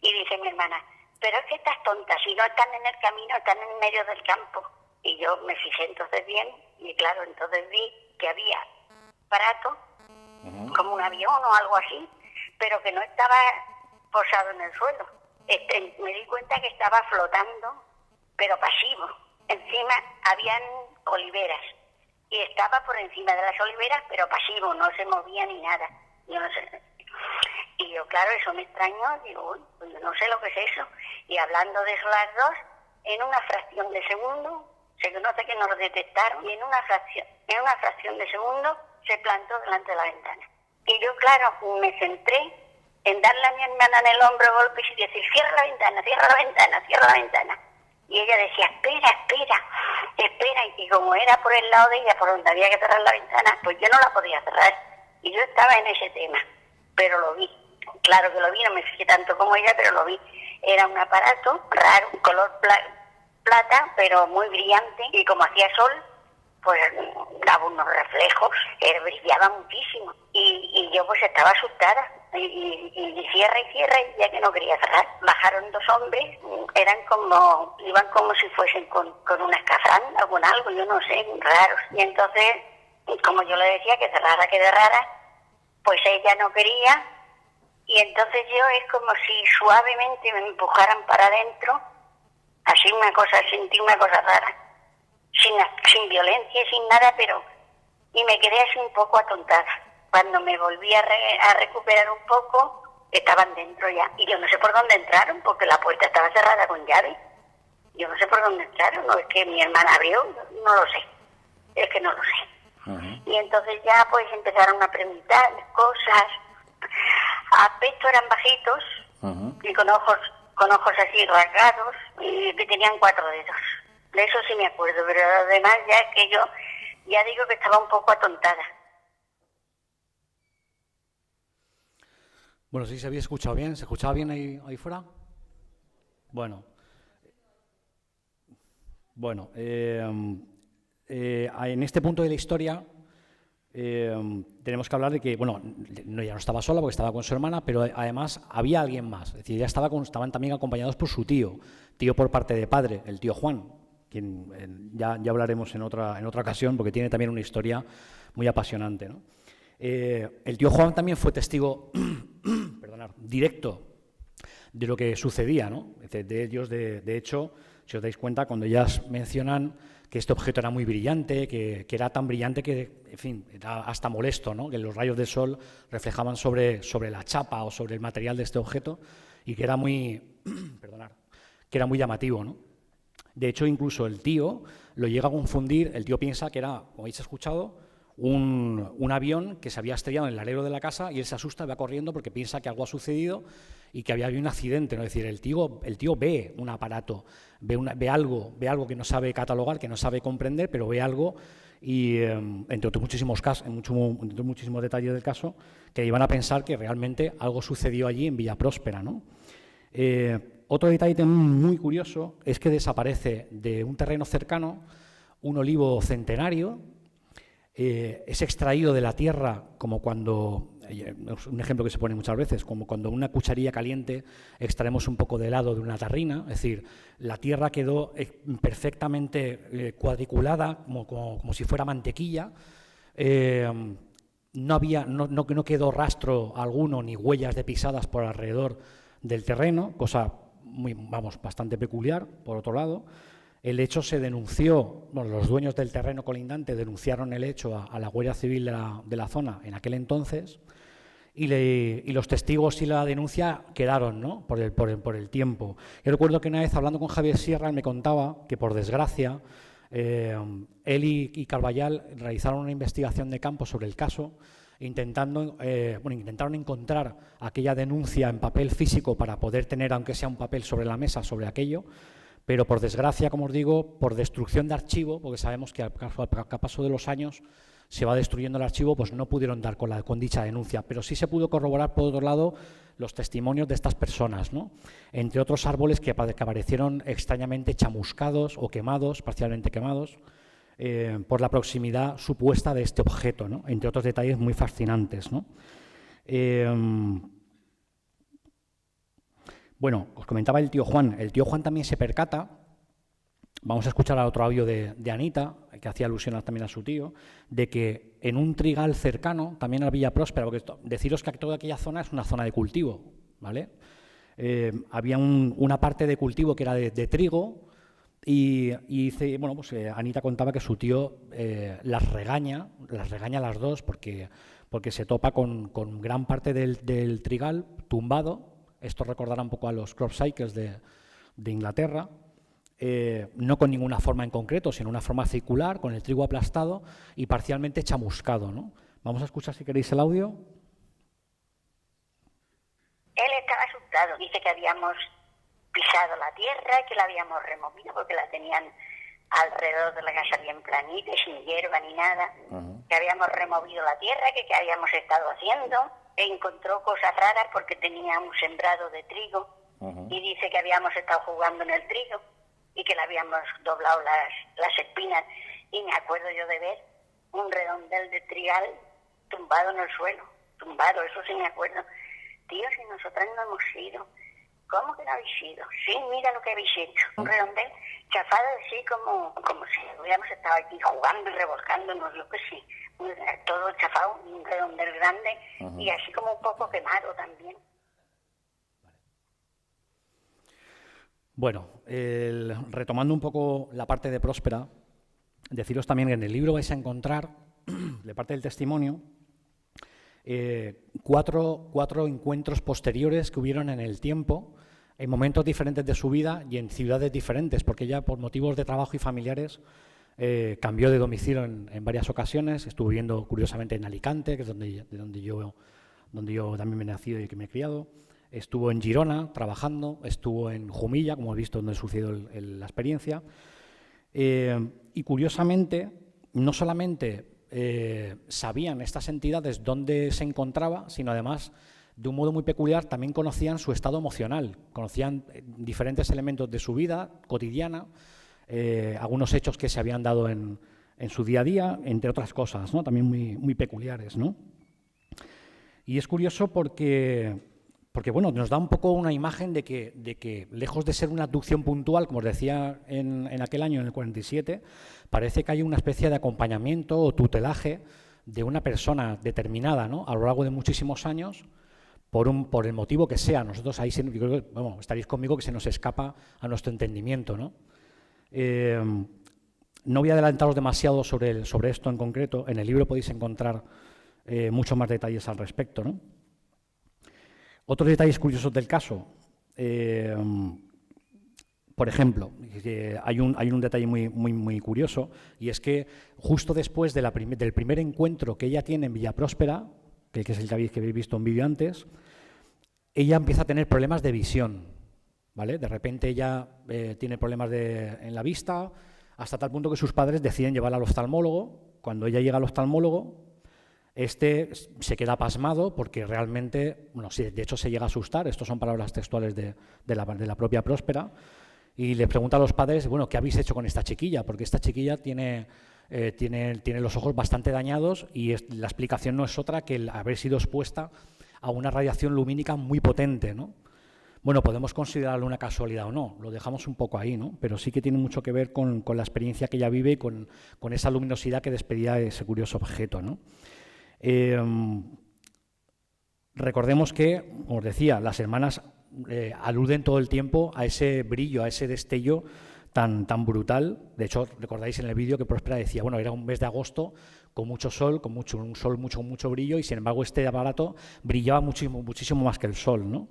Y dice mi hermana, pero es que estás tonta, si no están en el camino, están en medio del campo. Y yo me fijé entonces bien, y claro, entonces vi que había aparato, como un avión o algo así, pero que no estaba posado en el suelo. Me di cuenta que estaba flotando, pero pasivo. Encima habían oliveras, y estaba por encima de las oliveras, pero pasivo, no se movía ni nada. Yo no sé. Y yo, claro, eso me extrañó, digo, uy, pues yo no sé lo que es eso. Y hablando de eso las dos, en una fracción de segundo, se conoce que nos detectaron, y en una fracción de segundo se plantó delante de la ventana. Y yo, claro, me centré en darle a mi hermana en el hombro golpes y decir, cierra la ventana. Y ella decía, espera. Y como era por el lado de ella, por donde había que cerrar la ventana, pues yo no la podía cerrar. Y yo estaba en ese tema, pero lo vi. Claro que lo vi, no me fijé tanto como ella, pero lo vi. Era un aparato raro, un color plata, pero muy brillante, y como hacía sol, pues daba unos reflejos, brillaba muchísimo. Y yo pues estaba asustada. Y cierra, y ya que no quería cerrar. Bajaron dos hombres, iban como si fuesen con una escafandra o con algo, yo no sé, raros. Y entonces, como yo le decía que cerrara, pues ella no quería, y entonces yo es como si suavemente me empujaran para adentro, así sentí una cosa rara, sin violencia, sin nada, y me quedé así un poco atontada. Cuando me volví a recuperar un poco, estaban dentro ya. Y yo no sé por dónde entraron, porque la puerta estaba cerrada con llave. Yo no sé por dónde entraron, no es que mi hermana abrió, no lo sé. Es que no lo sé. Y entonces ya pues empezaron a preguntar cosas. A aspecto eran bajitos, y con ojos así rasgados, y que tenían 4 dedos. De eso sí me acuerdo, pero además ya es que yo ya digo que estaba un poco atontada. Bueno, sí se había escuchado bien. ¿Se escuchaba bien ahí fuera? Bueno. En este punto de la historia tenemos que hablar de que, bueno, ya no estaba sola porque estaba con su hermana, pero además había alguien más. Es decir, estaban también acompañados por su tío por parte de padre, el tío Juan, quien ya hablaremos en otra ocasión porque tiene también una historia muy apasionante, ¿no? El tío Juan también fue testigo directo de lo que sucedía, ¿no? De ellos, de hecho, si os dais cuenta, cuando ellas mencionan que este objeto era muy brillante, que era tan brillante que, en fin, era hasta molesto, ¿no? Que los rayos del sol reflejaban sobre la chapa o sobre el material de este objeto y que era muy, que era muy llamativo, ¿no? De hecho, incluso el tío lo llega a confundir, el tío piensa que era, como habéis escuchado, un avión que se había estrellado en el alero de la casa y él se asusta y va corriendo porque piensa que algo ha sucedido y que había habido un accidente, ¿no? Es decir, el tío ve un aparato, ve algo que no sabe catalogar, que no sabe comprender, pero ve algo y, entre otros muchísimos casos, entre muchísimos detalles del caso, que iban a pensar que realmente algo sucedió allí en Villapróspera, ¿no? Otro detalle también muy curioso es que desaparece de un terreno cercano un olivo centenario. Es extraído de la tierra como cuando, un ejemplo que se pone muchas veces, como cuando en una cucharilla caliente extraemos un poco de helado de una tarrina, es decir, la tierra quedó perfectamente cuadriculada, como si fuera mantequilla, no quedó rastro alguno ni huellas de pisadas por alrededor del terreno, cosa bastante peculiar, por otro lado. El hecho se denunció, los dueños del terreno colindante denunciaron el hecho a la Guardia Civil de la zona en aquel entonces y los testigos y la denuncia quedaron, ¿no? por el tiempo. Yo recuerdo que una vez hablando con Javier Sierra él me contaba que por desgracia él y Carballal realizaron una investigación de campo sobre el caso intentaron encontrar aquella denuncia en papel físico para poder tener aunque sea un papel sobre la mesa sobre aquello. Pero por desgracia, como os digo, por destrucción de archivo, porque sabemos que a paso de los años se va destruyendo el archivo, pues no pudieron dar con dicha denuncia. Pero sí se pudo corroborar, por otro lado, los testimonios de estas personas, ¿no? Entre otros árboles que aparecieron extrañamente chamuscados o quemados, parcialmente quemados, por la proximidad supuesta de este objeto, ¿no? Entre otros detalles muy fascinantes, ¿no? Bueno, os comentaba el tío Juan. El tío Juan también se percata, vamos a escuchar al otro audio de Anita, que hacía alusión también a su tío, de que en un trigal cercano, también a Villapróspera, porque deciros que toda aquella zona es una zona de cultivo, ¿vale? Había una parte de cultivo que era de trigo y bueno, pues Anita contaba que su tío las regaña a las dos porque se topa con gran parte del trigal tumbado. Esto recordará un poco a los crop cycles de Inglaterra, no con ninguna forma en concreto, sino una forma circular, con el trigo aplastado y parcialmente chamuscado, ¿no? Vamos a escuchar, si queréis, el audio. Él estaba asustado, dice que habíamos pisado la tierra, que la habíamos removido porque la tenían alrededor de la casa bien planita, sin hierba ni nada, que habíamos removido la tierra, que habíamos estado haciendo. Encontró cosas raras porque tenía un sembrado de trigo y dice que habíamos estado jugando en el trigo y que le habíamos doblado las espinas y me acuerdo yo de ver un redondel de trigal tumbado en el suelo, eso sí me acuerdo. Tío, si nosotras no hemos ido. ¿Cómo que no habéis ido? Sí, mira lo que habéis hecho. Un redondel chafado así como si hubiéramos estado aquí jugando y revolcándonos, yo que sí. Todo chafado, un redondel grande y así como un poco quemado también. Bueno, retomando un poco la parte de Próspera, deciros también que en el libro vais a encontrar, de parte del testimonio, cuatro encuentros posteriores que hubieron en el tiempo, en momentos diferentes de su vida y en ciudades diferentes, porque ella, por motivos de trabajo y familiares, cambió de domicilio en varias ocasiones. Estuvo viviendo, curiosamente, en Alicante, que es donde yo también me he nacido y que me he criado. Estuvo en Girona trabajando, estuvo en Jumilla, como he visto, donde sucedió la experiencia. Y curiosamente, no solamente sabían estas entidades dónde se encontraba, sino además de un modo muy peculiar, también conocían su estado emocional, conocían diferentes elementos de su vida cotidiana, algunos hechos que se habían dado en su día a día, entre otras cosas, ¿no? También muy peculiares, ¿no? Y es curioso porque bueno, nos da un poco una imagen de que lejos de ser una abducción puntual, como os decía en aquel año, en el 47, parece que hay una especie de acompañamiento o tutelaje de una persona determinada, ¿no? A lo largo de muchísimos años, por el motivo que sea. Nosotros ahí, yo creo que, bueno, estaréis conmigo, que se nos escapa a nuestro entendimiento, ¿no? No voy a adelantaros demasiado sobre esto en concreto. En el libro podéis encontrar muchos más detalles al respecto, ¿no? Otros detalles curiosos del caso. Por ejemplo, hay un detalle muy curioso, y es que justo después del primer encuentro que ella tiene en Villapróspera, que es el que habéis visto en vídeo antes, ella empieza a tener problemas de visión, ¿vale? De repente ella tiene problemas en la vista, hasta tal punto que sus padres deciden llevarla al oftalmólogo. Cuando ella llega al oftalmólogo, se queda pasmado porque realmente, bueno, sí, de hecho se llega a asustar. Estos son palabras textuales de la propia Próspera, y le pregunta a los padres, bueno, ¿qué habéis hecho con esta chiquilla? Porque esta chiquilla tiene los ojos bastante dañados, y la explicación no es otra que el haber sido expuesta a una radiación lumínica muy potente, ¿no? Bueno, podemos considerarlo una casualidad o no, lo dejamos un poco ahí, ¿no? Pero sí que tiene mucho que ver con la experiencia que ella vive y con esa luminosidad que despedía ese curioso objeto, ¿no? Recordemos que, como os decía, las hermanas aluden todo el tiempo a ese brillo, a ese destello tan brutal. De hecho, recordáis en el vídeo que Próspera decía, bueno, era un mes de agosto con mucho sol, un sol mucho brillo, y sin embargo este aparato brillaba muchísimo más que el sol, ¿no?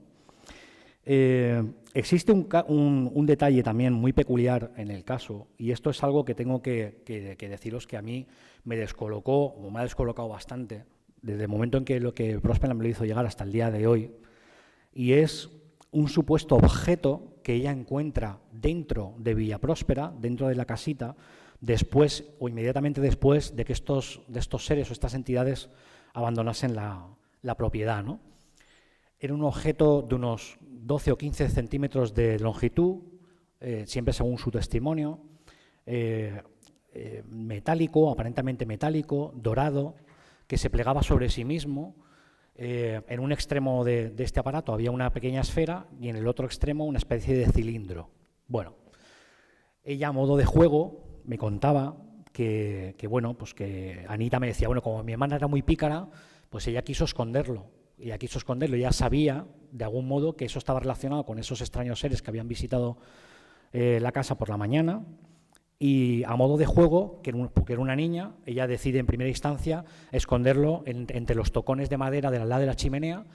Existe un detalle también muy peculiar en el caso, y esto es algo que tengo que deciros que a mí me descolocó, o me ha descolocado bastante, desde el momento en que lo que Próspera me lo hizo llegar hasta el día de hoy, y es un supuesto objeto que ella encuentra dentro de Villapróspera, dentro de la casita, después o inmediatamente después de que estos seres o estas entidades abandonasen la propiedad, ¿no? Era un objeto de unos 12 o 15 centímetros de longitud, siempre según su testimonio, metálico, aparentemente metálico, dorado, que se plegaba sobre sí mismo. En un extremo de este aparato había una pequeña esfera y en el otro extremo una especie de cilindro. Bueno, ella a modo de juego me contaba que Anita me decía, bueno, como mi hermana era muy pícara, pues ella quiso esconderlo. Ella sabía, de algún modo, que eso estaba relacionado con esos extraños seres que habían visitado la casa por la mañana, y a modo de juego, porque era una niña, ella decide en primera instancia esconderlo entre los tocones de madera del lado de la chimenea,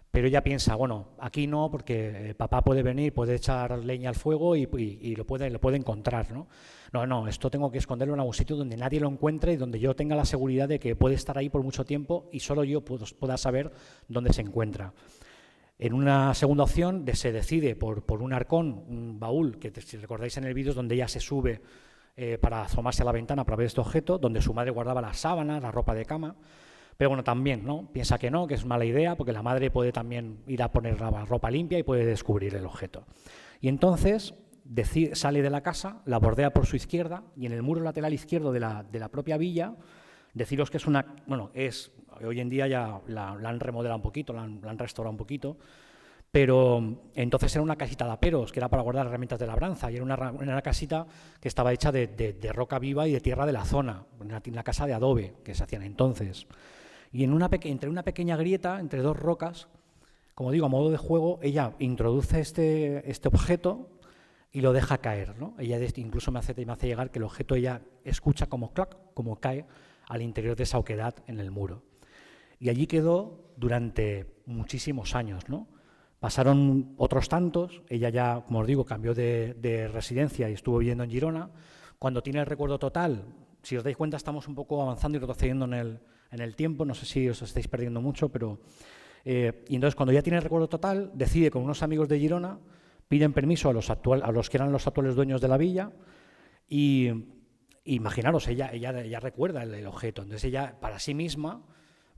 pero ella piensa, bueno, aquí no, porque papá puede venir, puede echar leña al fuego y lo puede encontrar, ¿no? No, esto tengo que esconderlo en algún sitio donde nadie lo encuentre y donde yo tenga la seguridad de que puede estar ahí por mucho tiempo y solo yo pueda saber dónde se encuentra. En una segunda opción se decide por un arcón, un baúl, que si recordáis en el vídeo es donde ella se sube para asomarse a la ventana para ver este objeto, donde su madre guardaba las sábanas, la ropa de cama. Pero bueno, también, ¿no? Piensa que no, que es mala idea, porque la madre puede también ir a poner la ropa limpia y puede descubrir el objeto. Y entonces sale de la casa, la bordea por su izquierda, y en el muro lateral izquierdo de la propia villa, deciros que hoy en día ya la han remodelado un poquito, la han restaurado un poquito, pero entonces era una casita de aperos, que era para guardar herramientas de labranza, y era una casita que estaba hecha de roca viva y de tierra de la zona, una casa de adobe que se hacían entonces. Y entre una pequeña grieta, entre dos rocas, como digo, a modo de juego, ella introduce este objeto y lo deja caer, ¿no? Ella incluso me hace llegar que el objeto ella escucha como clac, como cae al interior de esa oquedad en el muro. Y allí quedó durante muchísimos años, ¿no? Pasaron otros tantos, ella ya, como os digo, cambió de residencia y estuvo viviendo en Girona. Cuando tiene el recuerdo total, si os dais cuenta, estamos un poco avanzando y retrocediendo en el tiempo, no sé si os estáis perdiendo mucho, pero... y entonces, cuando ya tiene el recuerdo total, decide con unos amigos de Girona, piden permiso a los que eran los actuales dueños de la villa, y imaginaros, ella recuerda el objeto. Entonces ella, para sí misma,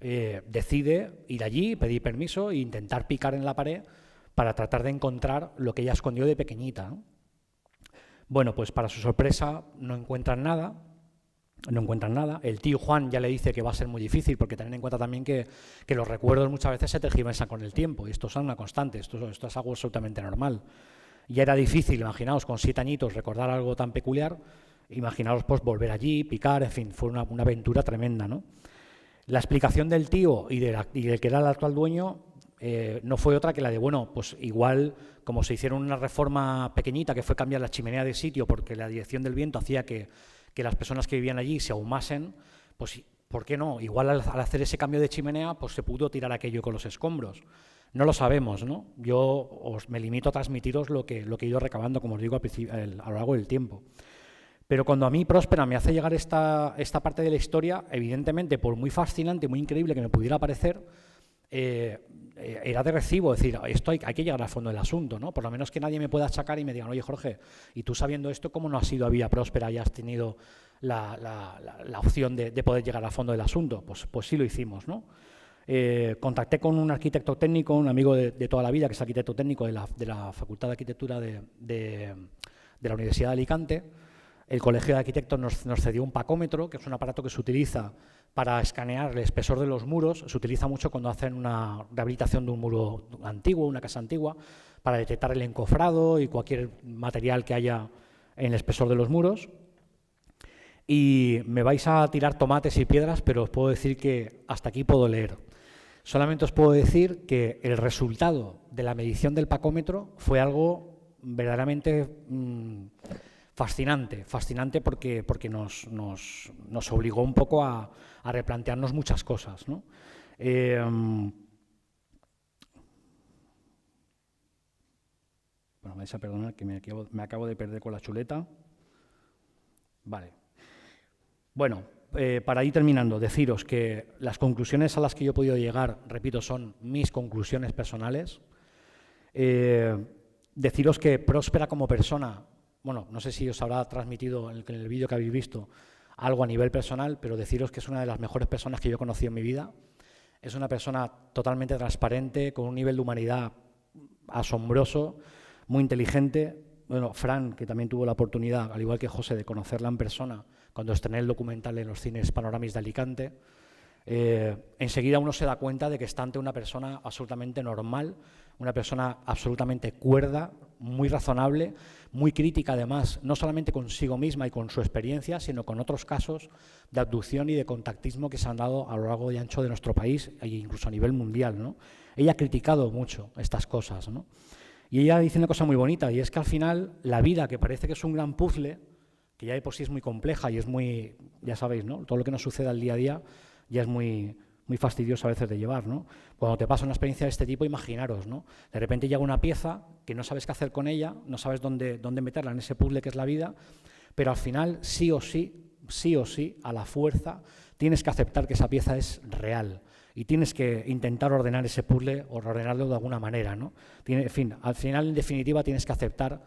decide ir allí, pedir permiso e intentar picar en la pared para tratar de encontrar lo que ella escondió de pequeñita, ¿no? Bueno, pues para su sorpresa no encuentran nada. El tío Juan ya le dice que va a ser muy difícil, porque tened en cuenta también que los recuerdos muchas veces se tergiversan con el tiempo, y esto es una constante, esto es algo absolutamente normal. Ya era difícil, imaginaos, con 7 añitos recordar algo tan peculiar, imaginaos pues volver allí, picar, en fin, fue una aventura tremenda, ¿no? La explicación del tío y del que era el actual dueño no fue otra que la de, bueno, pues igual como se hicieron una reforma pequeñita que fue cambiar la chimenea de sitio porque la dirección del viento hacía que las personas que vivían allí se ahumasen, pues ¿por qué no? Igual al hacer ese cambio de chimenea pues se pudo tirar aquello con los escombros. No lo sabemos, ¿no? Yo me limito a transmitiros lo que he ido recabando, como os digo, a lo largo del tiempo. Pero cuando a mí Próspera me hace llegar esta parte de la historia, evidentemente, por muy fascinante, muy increíble que me pudiera parecer, era de recibo, es decir, esto hay que llegar al fondo del asunto, ¿no? Por lo menos que nadie me pueda achacar y me digan, oye, Jorge, y tú sabiendo esto, ¿cómo no has sido a Vía Próspera y has tenido la opción de poder llegar al fondo del asunto? Pues sí lo hicimos, ¿no? Contacté con un arquitecto técnico, un amigo de toda la vida, que es arquitecto técnico de la Facultad de Arquitectura de la Universidad de Alicante. El Colegio de Arquitectos nos cedió un pacómetro, que es un aparato que se utiliza para escanear el espesor de los muros. Se utiliza mucho cuando hacen una rehabilitación de un muro antiguo, una casa antigua, para detectar el encofrado y cualquier material que haya en el espesor de los muros. Y me vais a tirar tomates y piedras, pero os puedo decir que hasta aquí puedo leer. Solamente os puedo decir que el resultado de la medición del pacómetro fue algo verdaderamente fascinante porque nos obligó un poco a replantearnos muchas cosas, ¿no? Bueno, me vais a perdonar que me acabo de perder con la chuleta. Vale. Bueno, para ir terminando, deciros que las conclusiones a las que yo he podido llegar, repito, son mis conclusiones personales. Deciros que Próspera como persona, bueno, no sé si os habrá transmitido en el vídeo que habéis visto algo a nivel personal, pero deciros que es una de las mejores personas que yo he conocido en mi vida. Es una persona totalmente transparente, con un nivel de humanidad asombroso, muy inteligente. Bueno, Fran, que también tuvo la oportunidad, al igual que José, de conocerla en persona cuando estrené el documental en los cines Panoramis de Alicante, enseguida uno se da cuenta de que está ante una persona absolutamente normal, una persona absolutamente cuerda, muy razonable, muy crítica además, no solamente consigo misma y con su experiencia, sino con otros casos de abducción y de contactismo que se han dado a lo largo y ancho de nuestro país e incluso a nivel mundial, ¿no? Ella ha criticado mucho estas cosas, ¿no? Y ella dice una cosa muy bonita, y es que al final la vida, que parece que es un gran puzzle, que ya de por sí es muy compleja y es muy, ya sabéis, ¿no? Todo lo que nos sucede al día a día ya es muy fastidioso a veces de llevar, ¿no? Cuando te pasa una experiencia de este tipo, imaginaros, ¿no? De repente llega una pieza que no sabes qué hacer con ella, no sabes dónde meterla en ese puzzle que es la vida, pero al final sí o sí, a la fuerza, tienes que aceptar que esa pieza es real y tienes que intentar ordenar ese puzzle o ordenarlo de alguna manera, ¿no? En fin, al final, en definitiva, tienes que aceptar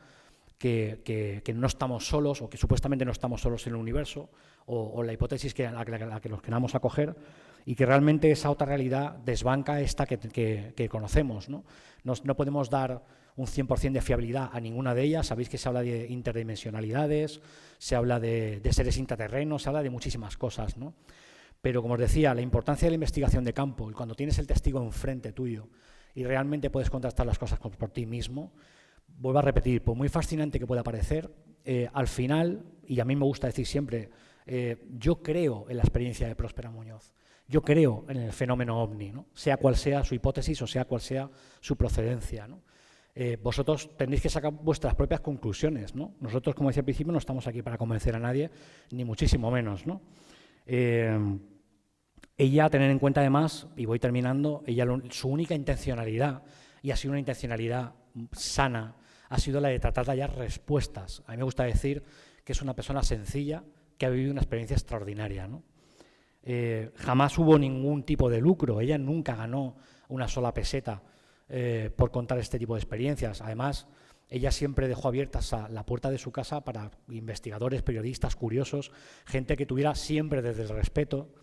que no estamos solos, o que supuestamente no estamos solos en el universo, o la hipótesis a la que nos queramos acoger, y que realmente esa otra realidad desbanca esta que conocemos, ¿no? No podemos dar un 100% de fiabilidad a ninguna de ellas. Sabéis que se habla de interdimensionalidades, se habla de seres intraterrenos, se habla de muchísimas cosas, ¿no? Pero, como os decía, la importancia de la investigación de campo, y cuando tienes el testigo enfrente tuyo y realmente puedes contrastar las cosas por ti mismo, vuelvo a repetir, por muy fascinante que pueda parecer, al final, y a mí me gusta decir siempre, yo creo en la experiencia de Próspera Muñoz, yo creo en el fenómeno OVNI, ¿no? Sea cual sea su hipótesis o sea cual sea su procedencia, ¿no? Vosotros tenéis que sacar vuestras propias conclusiones, ¿no? Nosotros, como decía al principio, no estamos aquí para convencer a nadie, ni muchísimo menos, ¿no? Ella, tener en cuenta además, y voy terminando, su única intencionalidad, y ha sido una intencionalidad sana, ha sido la de tratar de hallar respuestas. A mí me gusta decir que es una persona sencilla que ha vivido una experiencia extraordinaria, ¿no? Jamás hubo ningún tipo de lucro, ella nunca ganó una sola peseta por contar este tipo de experiencias. Además, ella siempre dejó abiertas la puerta de su casa para investigadores, periodistas, curiosos, gente que tuviera siempre desde el respeto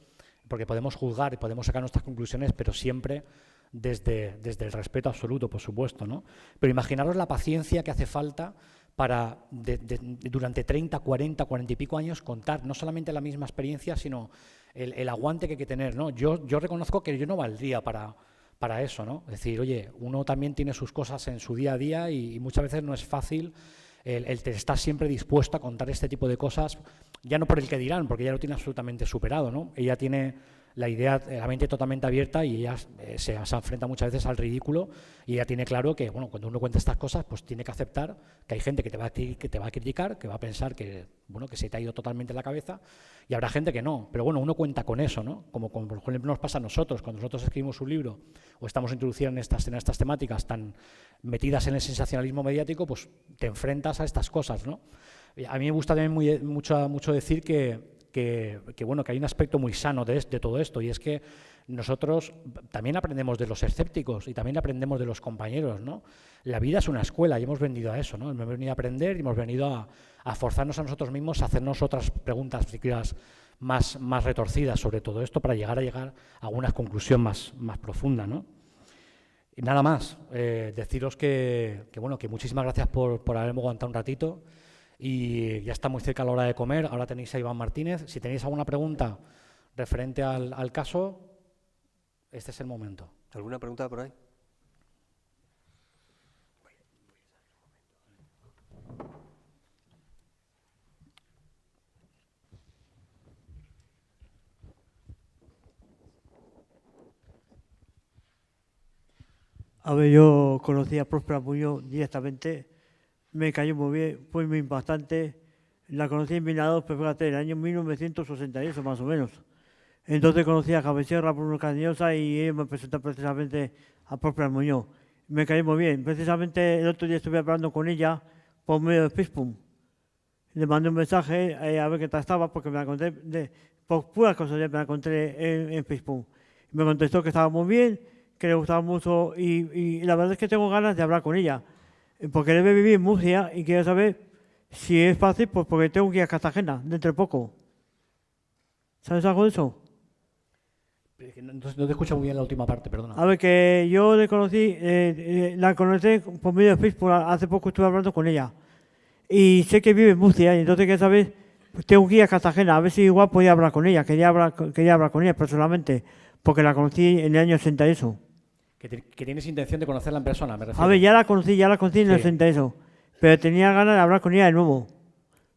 porque podemos juzgar y podemos sacar nuestras conclusiones, pero siempre desde el respeto absoluto, por supuesto, ¿no? Pero imaginaros la paciencia que hace falta para durante 30, 40, 40 y pico años contar no solamente la misma experiencia, sino el aguante que hay que tener, ¿no? Yo reconozco que yo no valdría para eso, ¿no? Es decir, oye, uno también tiene sus cosas en su día a día y muchas veces no es fácil el estar siempre dispuesto a contar este tipo de cosas, ya no por el que dirán, porque ella lo tiene absolutamente superado, ¿no? Ella tiene la idea, la mente totalmente abierta y ella se enfrenta muchas veces al ridículo y ella tiene claro que, bueno, cuando uno cuenta estas cosas, pues tiene que aceptar que hay gente que te va a criticar, que va a pensar que, bueno, que se te ha ido totalmente la cabeza y habrá gente que no. Pero bueno, uno cuenta con eso, ¿no? Como por ejemplo nos pasa a nosotros, cuando nosotros escribimos un libro o estamos introducidos en estas temáticas tan metidas en el sensacionalismo mediático, pues te enfrentas a estas cosas, ¿no? A mí me gusta también mucho decir que bueno, que hay un aspecto muy sano de todo esto, y es que nosotros también aprendemos de los escépticos y también aprendemos de los compañeros, ¿no? La vida es una escuela y hemos venido a eso, ¿no? Hemos venido a aprender y hemos venido a forzarnos a nosotros mismos a hacernos otras preguntas, si quieras, más retorcidas sobre todo esto para llegar a una conclusión más profunda, ¿no? Y nada más, deciros que muchísimas gracias por haberme aguantado un ratito. Y ya está muy cerca la hora de comer. Ahora tenéis a Iván Martínez. Si tenéis alguna pregunta referente al caso, este es el momento. ¿Alguna pregunta por ahí? A ver, yo conocí a Próspera Muñoz directamente. Me cayó muy bien, fue muy impactante. La conocí en Minados, pero fíjate, en el año 1968 más o menos. Entonces conocí a Cabecierra, Bruno Cañosa y él me presentó precisamente a Próspera Muñoz. Me cayó muy bien. Precisamente el otro día estuve hablando con ella por medio de Facebook. Le mandé un mensaje a ver qué tal estaba, porque me la encontré, por puras cosas me la encontré en Facebook. Me contestó que estaba muy bien, que le gustaba mucho y la verdad es que tengo ganas de hablar con ella. Porque debe vivir en Murcia y quiero saber si es fácil, pues porque tengo que ir a Cartagena dentro de poco. ¿Sabes algo de eso? Entonces no te escucho muy bien la última parte, perdona. A ver, que yo la conocí por medio de Facebook, hace poco estuve hablando con ella. Y sé que vive en Murcia y entonces quiero saber, pues tengo que ir a Cartagena, a ver si igual podía hablar con ella, quería hablar con ella personalmente, porque la conocí en el año 68. Que tienes intención de conocerla en persona, me refiero. A ver, ya la conocí en el 68, pero tenía ganas de hablar con ella de nuevo.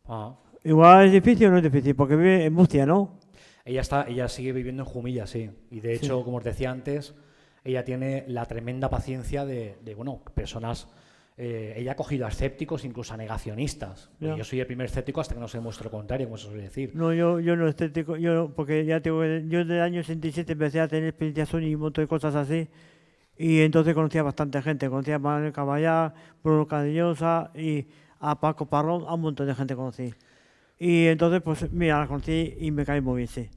Ah. Igual es difícil o no es difícil, porque vive en Murcia, ¿no? Ella sigue viviendo en Jumilla, sí. Y de hecho, como os decía antes, ella tiene la tremenda paciencia de personas. Ella ha cogido a escépticos, incluso a negacionistas. Yo soy el primer escéptico hasta que no se demuestre lo contrario, como se suele decir. No, yo no escéptico, porque ya tengo, yo desde el año 67 empecé a tener experiencias y un montón de cosas así. Y entonces conocía a bastante gente, conocía a Manuel Caballar, Bruno Cañosa y a Paco Parrón, a un montón de gente conocí. Y entonces, pues mira, la conocí y me caí muy bien, sí.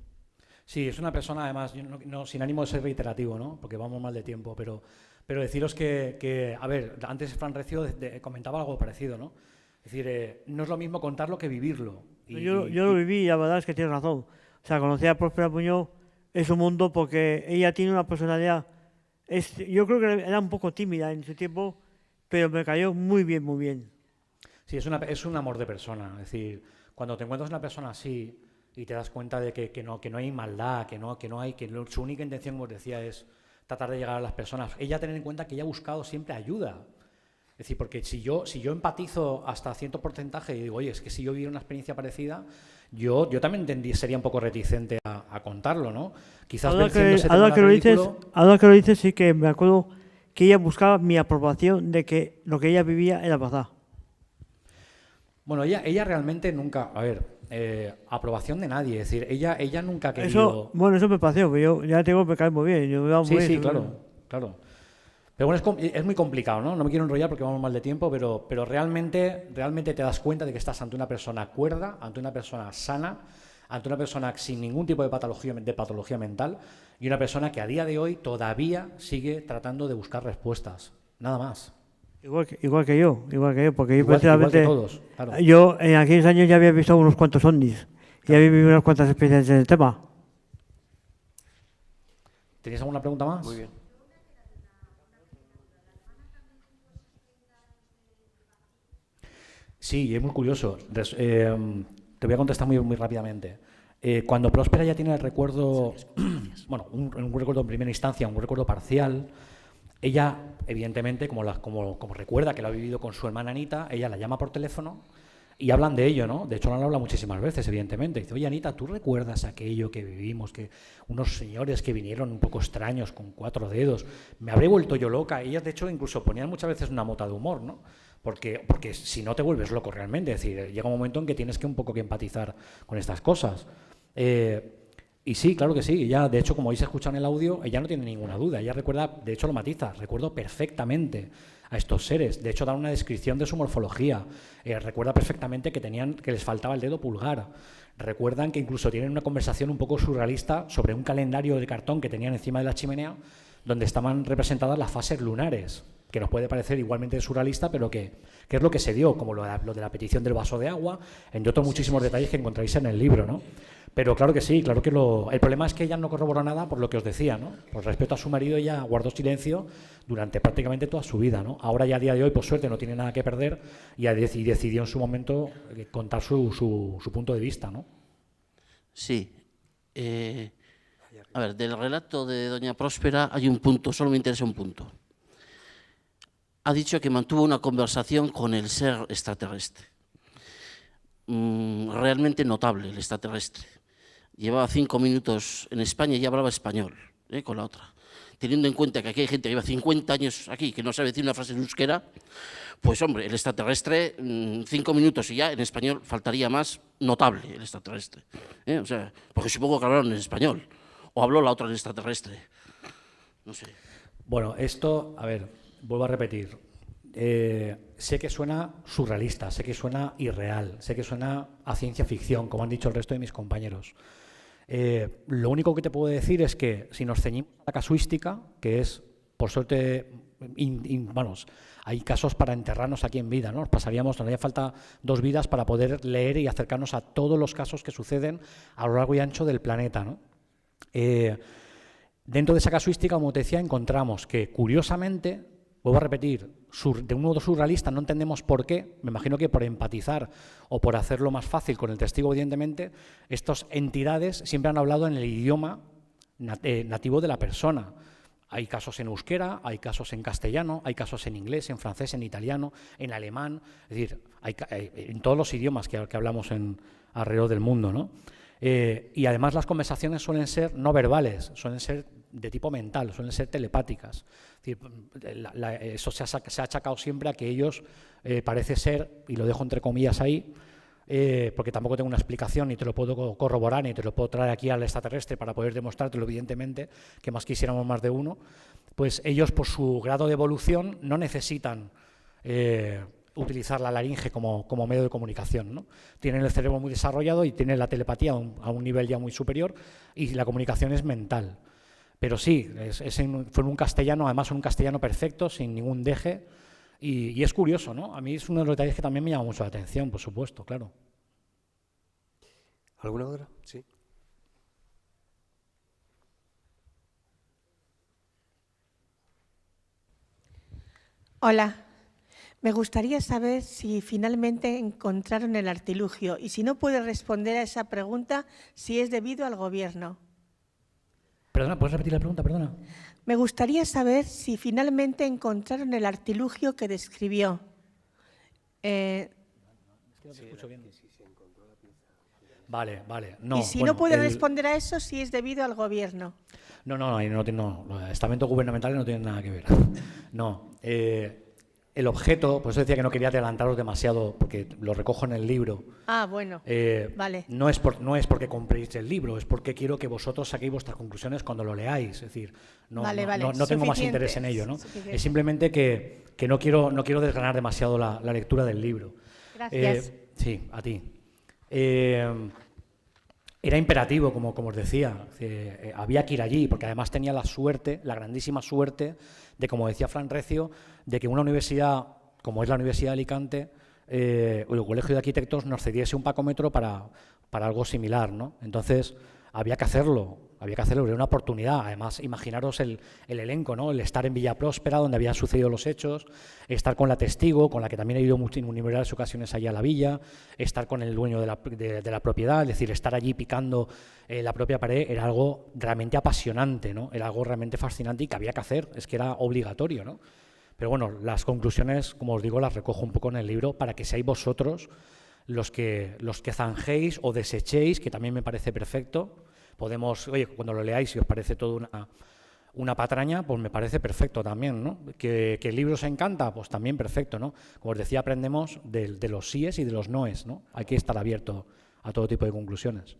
Sí, es una persona, además, sin ánimo de ser reiterativo, ¿no? Porque vamos mal de tiempo, pero deciros que, a ver, antes Fran Recio comentaba algo parecido, ¿no? Es decir, no es lo mismo contarlo que vivirlo. Yo lo viví y la verdad es que tienes razón. O sea, conocí a Próspera Muñoz, es un mundo porque ella tiene una personalidad. Yo creo que era un poco tímida en su tiempo, pero me cayó muy bien, muy bien. Sí, es un amor de persona. Es decir, cuando te encuentras una persona así y te das cuenta de que no hay maldad, que su única intención, como os decía, es tratar de llegar a las personas. Ella tener en cuenta que ella ha buscado siempre ayuda. Es decir, porque si yo empatizo hasta cierto porcentaje y digo, oye, es que si yo viviera una experiencia parecida, yo también sería un poco reticente a contarlo, ¿no? Quizás ahora que lo dices, sí que me acuerdo que ella buscaba mi aprobación de que lo que ella vivía era verdad. Bueno, ella realmente nunca, aprobación de nadie, es decir, ella nunca ha querido... Eso me pareció, pero yo ya tengo que caer muy bien. Sí, claro. Pero bueno, es muy complicado, ¿no? No me quiero enrollar porque vamos mal de tiempo, pero realmente te das cuenta de que estás ante una persona cuerda, ante una persona sana, ante una persona sin ningún tipo de patología mental y una persona que a día de hoy todavía sigue tratando de buscar respuestas, nada más. Igual que yo, porque yo igual que todos, claro. Yo en aquellos años ya había visto unos cuantos ovnis y había vivido unas cuantas experiencias en el tema. ¿Tenéis alguna pregunta más? Muy bien. Sí, es muy curioso. Te voy a contestar muy rápidamente. Cuando Próspera ya tiene el recuerdo, bueno, un recuerdo en primera instancia, un recuerdo parcial, ella, evidentemente, como recuerda que lo ha vivido con su hermana Anita, ella la llama por teléfono y hablan de ello, ¿no? De hecho, lo habla muchísimas veces, evidentemente. Dice, oye, Anita, ¿tú recuerdas aquello que vivimos, que unos señores que vinieron un poco extraños, con 4 dedos? Me habré vuelto yo loca. Ellas, de hecho, incluso ponían muchas veces una mota de humor, ¿no? Porque si no te vuelves loco realmente. Es decir, llega un momento en que tienes que un poco que empatizar con estas cosas. Y sí, claro que sí. Ella, de hecho, como habéis escuchado en el audio, ella no tiene ninguna duda. Ella recuerda, de hecho lo matiza, recuerdo perfectamente a estos seres. De hecho, da una descripción de su morfología. Recuerda perfectamente que les faltaba el dedo pulgar. Recuerdan que incluso tienen una conversación un poco surrealista sobre un calendario de cartón que tenían encima de la chimenea, donde estaban representadas las fases lunares, que nos puede parecer igualmente surrealista, pero que es lo que se dio, como lo de la petición del vaso de agua, entre otros muchísimos detalles que encontráis en el libro, ¿no? Pero claro que sí, claro que el problema es que ella no corroboró nada por lo que os decía, ¿no? Por respeto a su marido, ella guardó silencio durante prácticamente toda su vida, ¿no? Ahora ya a día de hoy, por suerte, no tiene nada que perder y decidió en su momento contar su punto de vista, ¿no? Sí. A ver, del relato de doña Próspera hay un punto, solo me interesa un punto. Ha dicho que mantuvo una conversación con el ser extraterrestre. Realmente notable el extraterrestre. Llevaba 5 minutos en España y ya hablaba español, con la otra. Teniendo en cuenta que aquí hay gente que lleva 50 años aquí, que no sabe decir una frase en euskera, pues hombre, el extraterrestre, 5 minutos y ya en español faltaría más, notable el extraterrestre. O sea, porque supongo que hablaron en español, o habló la otra en extraterrestre. No sé. Bueno, esto, a ver, vuelvo a repetir. Sé que suena surrealista, sé que suena irreal, sé que suena a ciencia ficción, como han dicho el resto de mis compañeros. Lo único que te puedo decir es que si nos ceñimos a la casuística, que es, por suerte, vamos, hay casos para enterrarnos aquí en vida, ¿no? Nos haría falta 2 vidas para poder leer y acercarnos a todos los casos que suceden a lo largo y ancho del planeta, ¿no? Dentro de esa casuística, como te decía, encontramos que, curiosamente, vuelvo a repetir, de un modo surrealista, no entendemos por qué, me imagino que por empatizar o por hacerlo más fácil con el testigo, evidentemente, estas entidades siempre han hablado en el idioma nativo de la persona. Hay casos en euskera, hay casos en castellano, hay casos en inglés, en francés, en italiano, en alemán, es decir, hay en todos los idiomas que hablamos alrededor del mundo, ¿no? Y además las conversaciones suelen ser no verbales, suelen ser de tipo mental, suelen ser telepáticas. Es decir, eso se ha achacado siempre a que ellos, parece ser, y lo dejo entre comillas ahí, porque tampoco tengo una explicación, ni te lo puedo corroborar, ni te lo puedo traer aquí al extraterrestre para poder demostrártelo, evidentemente, que más quisiéramos más de uno, pues ellos, por su grado de evolución, no necesitan utilizar la laringe como medio de comunicación, ¿no? Tienen el cerebro muy desarrollado y tienen la telepatía a un nivel ya muy superior y la comunicación es mental. Pero sí, fue en un castellano, además en un castellano perfecto, sin ningún deje, y es curioso, ¿no? A mí es uno de los detalles que también me llama mucho la atención, por supuesto, claro. ¿Alguna otra? Sí. Hola. Me gustaría saber si finalmente encontraron el artilugio y si no puede responder a esa pregunta, si es debido al gobierno. Perdona, ¿puedes repetir la pregunta? Perdona. Me gustaría saber si finalmente encontraron el artilugio que describió. Vale, vale. No, y si no puede responder a eso, si es debido al gobierno. No, los estamentos gubernamentales no tienen nada que ver. No. El objeto, por eso decía que no quería adelantaros demasiado, porque lo recojo en el libro. Ah, bueno, vale. No es porque compréis el libro, es porque quiero que vosotros saquéis vuestras conclusiones cuando lo leáis. Es decir, no tengo más interés en ello, ¿no? Es simplemente que no quiero desgranar demasiado la lectura del libro. Gracias. Sí, a ti. Era imperativo, como os decía, había que ir allí, porque además tenía la grandísima suerte de, como decía Fran Recio, de que una universidad, como es la Universidad de Alicante, o el Colegio de Arquitectos nos cediese un pacómetro para algo similar, ¿no? Entonces, había que hacerlo. había que hacerlo, era una oportunidad. Además, imaginaros el elenco, ¿no? El estar en Villa Próspera, donde habían sucedido los hechos, estar con la testigo, con la que también he ido en innumerables ocasiones allá a la villa, estar con el dueño de la propiedad, es decir, estar allí picando la propia pared, era algo realmente apasionante, ¿no? Era algo realmente fascinante y que había que hacer, es que era obligatorio, ¿no? Pero bueno, las conclusiones, como os digo, las recojo un poco en el libro para que seáis vosotros los que zanjéis o desechéis, que también me parece perfecto. Podemos, oye, cuando lo leáis, si os parece todo una patraña, pues me parece perfecto también, ¿no? Que el libro os encanta, pues también perfecto, ¿no? Como os decía, aprendemos de los síes y de los noes, ¿no? Hay que estar abierto a todo tipo de conclusiones.